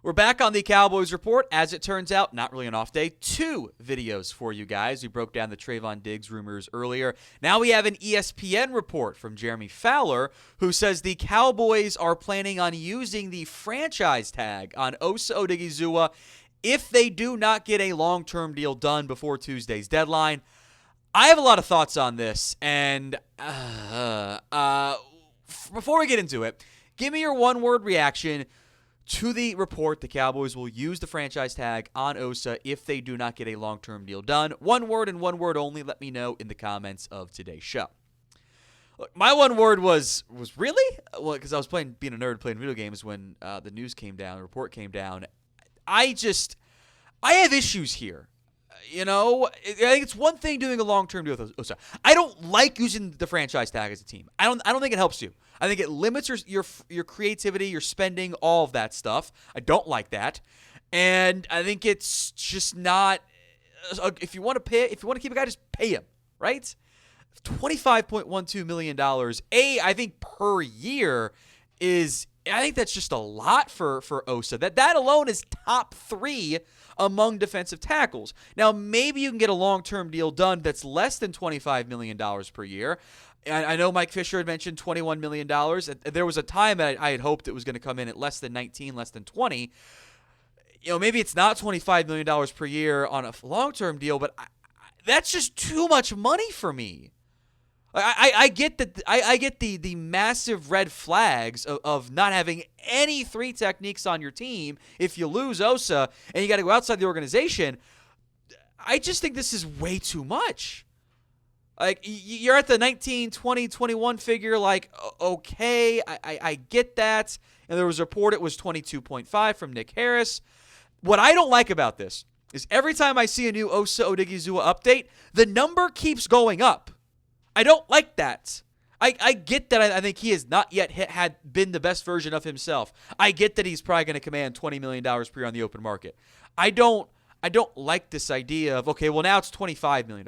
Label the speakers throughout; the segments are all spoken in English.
Speaker 1: We're back on the Cowboys Report. As it turns out, not really an off day. 2 videos for you guys. We broke down the Trayvon Diggs rumors earlier. Now we have an ESPN report from Jeremy Fowler, who says the Cowboys are planning on using the franchise tag on Osa Odighizuwa if they do not get a long-term deal done before Tuesday's deadline. I have a lot of thoughts on this, and before we get into it, give me your one-word reaction to the report. The Cowboys will use the franchise tag on Osa if they do not get a long-term deal done. One word and one word only. Let me know in the comments of today's show. Look, my one word was really? Well, because I was being a nerd playing video games when the news came down, the report came down. I have issues here. I think it's one thing doing a long-term deal with Osa. I don't like using the franchise tag as a team. I don't think it helps you. I think it limits your creativity, your spending, all of that stuff. I don't like that. And I think it's just not if you want to keep a guy, just pay him, right? $25.12 million, I think per year I think that's just a lot for Osa. That alone is top 3 among defensive tackles. Now, maybe you can get a long-term deal done that's less than $25 million per year. I know Mike Fisher had mentioned $21 million. There was a time that I had hoped it was going to come in at less than 19, less than 20. Maybe it's not $25 million per year on a long-term deal, but that's just too much money for me. I get that. I get the massive red flags of not having any 3 techniques on your team if you lose Osa and you got to go outside the organization. I just think this is way too much. Like, you're at the 19, 20, 21 figure. Like, okay, I get that. And there was a report it was 22.5 from Nick Harris. What I don't like about this is every time I see a new Osa Odighizuwa update, the number keeps going up. I don't like that. I get that I think he has not yet had been the best version of himself. I get that he's probably going to command $20 million per year on the open market. I don't like this idea of, okay, well, now it's $25 million.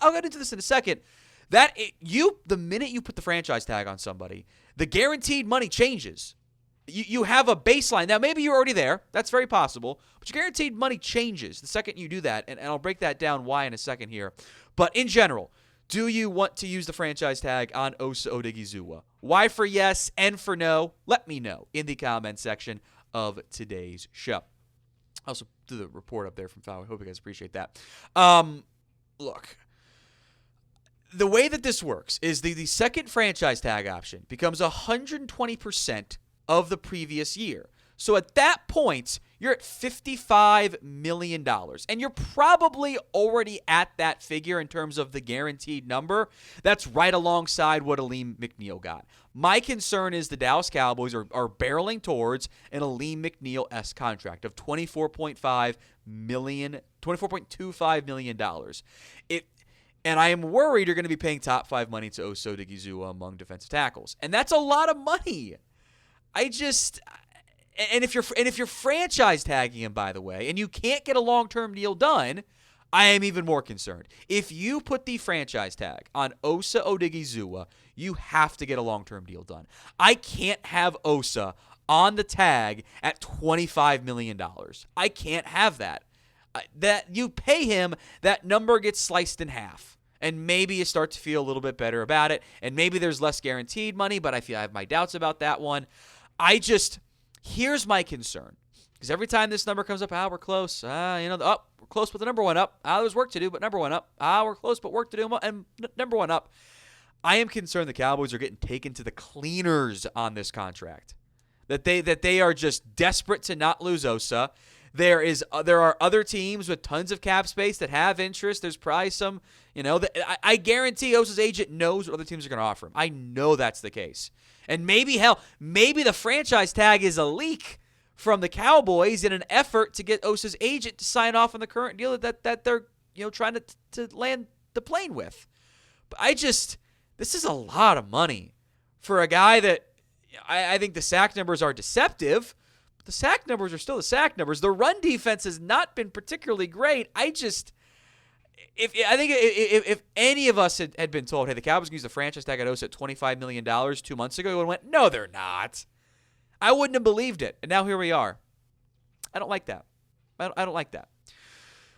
Speaker 1: I'll get into this in a second. The minute you put the franchise tag on somebody, the guaranteed money changes. You have a baseline. Now, maybe you're already there. That's very possible. But your guaranteed money changes the second you do that. And I'll break that down why in a second here. But in general, do you want to use the franchise tag on Osa Odighizuwa? Why for yes and for no? Let me know in the comment section of today's show. I also threw the report up there from Fowler. I hope you guys appreciate that. Look, the way that this works is the second franchise tag option becomes 120% of the previous year. So at that point, you're at $55 million. And you're probably already at that figure in terms of the guaranteed number. That's right alongside what Aleem McNeil got. My concern is the Dallas Cowboys are barreling towards an Aleem McNeil-esque contract of $24.25 million. And I am worried you're going to be paying top 5 money to Osa Odighizuwa among defensive tackles. And that's a lot of money. And if you're franchise tagging him, by the way, and you can't get a long-term deal done, I am even more concerned. If you put the franchise tag on Osa Odighizuwa, you have to get a long-term deal done. I can't have Osa on the tag at $25 million. I can't have that. That you pay him, that number gets sliced in half. And maybe you start to feel a little bit better about it. And maybe there's less guaranteed money, but I have my doubts about that one. Here's my concern. Because every time this number comes up, we're close. We're close, but the number went up. There's work to do, but number went up. We're close, but work to do, and number went up. I am concerned the Cowboys are getting taken to the cleaners on this contract. That they are just desperate to not lose Osa. There are other teams with tons of cap space that have interest. There's probably some, I guarantee Osa's agent knows what other teams are going to offer him. I know that's the case. And maybe the franchise tag is a leak from the Cowboys in an effort to get Osa's agent to sign off on the current deal that they're trying to land the plane with. But this is a lot of money for a guy that I think the sack numbers are deceptive. But the sack numbers are still the sack numbers. The run defense has not been particularly great. If any of us had been told, hey, the Cowboys can use the franchise tag at Osa at $25 million 2 months ago, we would have went, no, they're not. I wouldn't have believed it. And now here we are. I don't like that. I don't like that.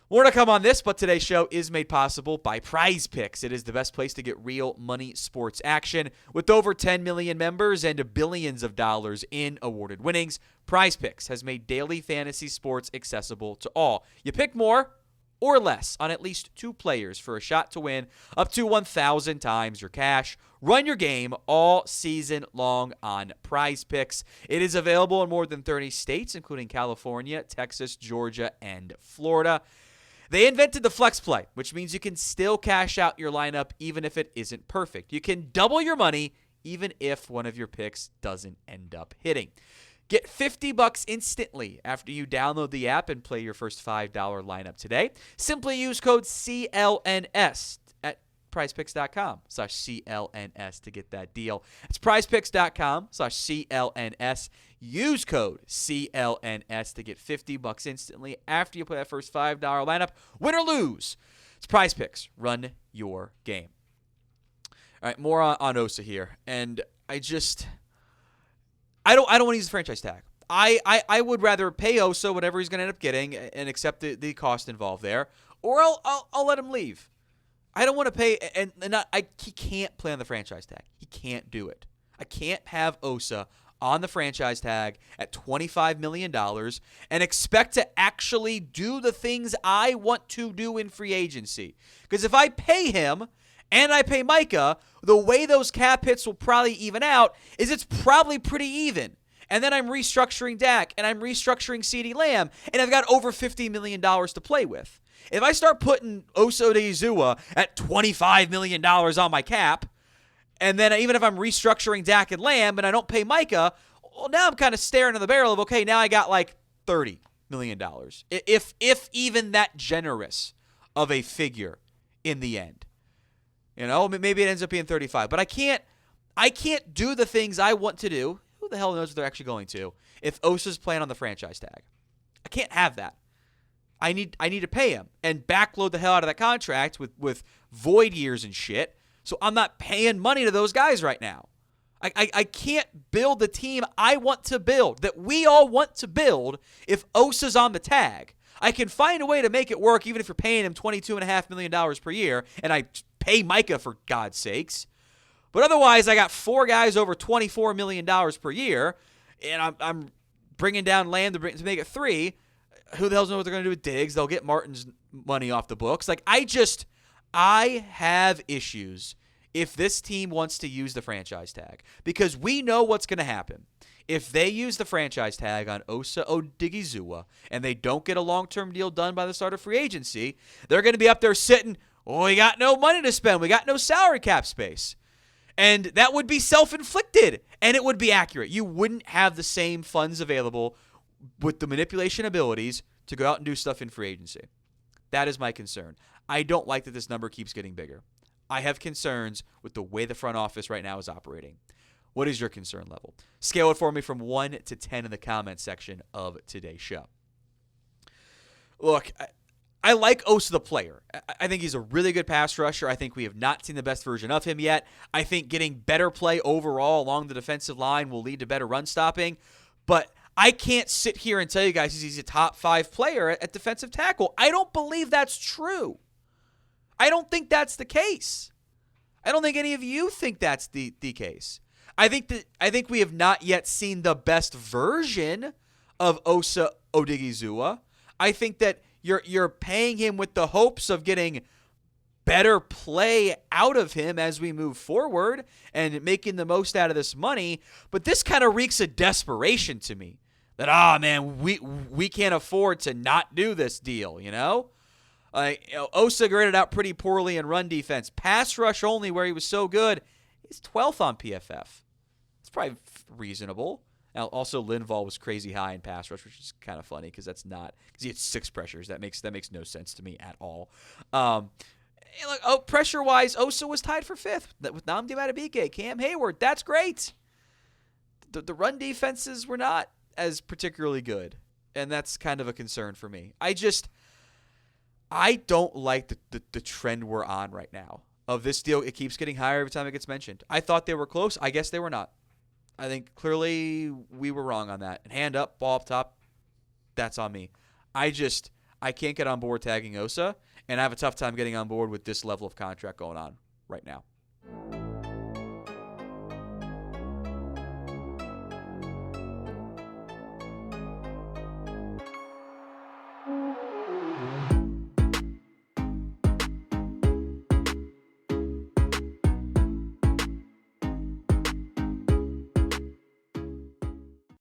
Speaker 1: More to come on this, but today's show is made possible by Prize Picks. It is the best place to get real money sports action. With over 10 million members and billions of dollars in awarded winnings, Prize Picks has made daily fantasy sports accessible to all. You pick more or less on at least 2 players for a shot to win up to 1,000 times your cash. Run your game all season long on Prize Picks. It is available in more than 30 states, including California, Texas, Georgia, and Florida. They invented the flex play, which means you can still cash out your lineup even if it isn't perfect. You can double your money even if one of your picks doesn't end up hitting. Get $50 instantly after you download the app and play your first $5 lineup today. Simply use code CLNS at prizepicks.com/CLNS to get that deal. It's prizepicks.com/CLNS. Use code CLNS to get $50 instantly after you play that first $5 lineup. Win or lose, it's Prize Picks. Run your game. All right, more on Osa here. And I don't want to use the franchise tag. I would rather pay Osa whatever he's going to end up getting and accept the cost involved there, or I'll let him leave. I don't want to pay, he can't play on the franchise tag. He can't do it. I can't have Osa on the franchise tag at $25 million and expect to actually do the things I want to do in free agency. Because if I pay him and I pay Micah, the way those cap hits will probably even out is it's probably pretty even. And then I'm restructuring Dak and I'm restructuring CeeDee Lamb, and I've got over $50 million to play with. If I start putting Osa Odighizuwa at $25 million on my cap, and then even if I'm restructuring Dak and Lamb and I don't pay Micah, well, now I'm kind of staring in the barrel of, okay, now I got like $30 million. If even that generous of a figure in the end. You know, maybe it ends up being 35. But I can't do the things I want to do. Who the hell knows what they're actually going to if Osa's playing on the franchise tag? I can't have that. I need to pay him and backload the hell out of that contract with void years and shit. So I'm not paying money to those guys right now. I can't build the team I want to build, that we all want to build, if Osa's on the tag. I can find a way to make it work even if you're paying him $22.5 million per year, and I pay Micah for God's sakes. But otherwise, I got 4 guys over $24 million per year, and I'm bringing down Lamb to make it 3. Who the hell knows what they're going to do with Diggs? They'll get Martin's money off the books. Like, I have issues if this team wants to use the franchise tag, because we know what's going to happen. If they use the franchise tag on Osa Odighizuwa and they don't get a long-term deal done by the start of free agency, they're going to be up there sitting, we got no money to spend. We got no salary cap space. And that would be self-inflicted, and it would be accurate. You wouldn't have the same funds available with the manipulation abilities to go out and do stuff in free agency. That is my concern. I don't like that this number keeps getting bigger. I have concerns with the way the front office right now is operating. What is your concern level? Scale it for me from 1 to 10 in the comment section of today's show. Look, I like Osa the player. I think he's a really good pass rusher. I think we have not seen the best version of him yet. I think getting better play overall along the defensive line will lead to better run stopping. But I can't sit here and tell you guys he's a top 5 player at defensive tackle. I don't believe that's true. I don't think that's the case. I don't think any of you think that's the case. I think we have not yet seen the best version of Osa Odighizuwa. I think that you're paying him with the hopes of getting better play out of him as we move forward and making the most out of this money. But this kind of reeks of desperation to me. That, man, we can't afford to not do this deal, you know? Osa graded out pretty poorly in run defense. Pass rush only, where he was so good, he's 12th on PFF. It's probably reasonable. Now, also, Linval was crazy high in pass rush, which is kind of funny because he had 6 pressures. That makes no sense to me at all. Pressure-wise, Osa was tied for 5th with Nnamdi Madubuike, Cam Hayward. That's great. The run defenses were not as particularly good, and that's kind of a concern for me. I don't like the trend we're on right now of this deal. It keeps getting higher every time it gets mentioned. I thought they were close. I guess they were not. I think clearly we were wrong on that. And hand up, ball up top, that's on me. I can't get on board tagging Osa, and I have a tough time getting on board with this level of contract going on right now.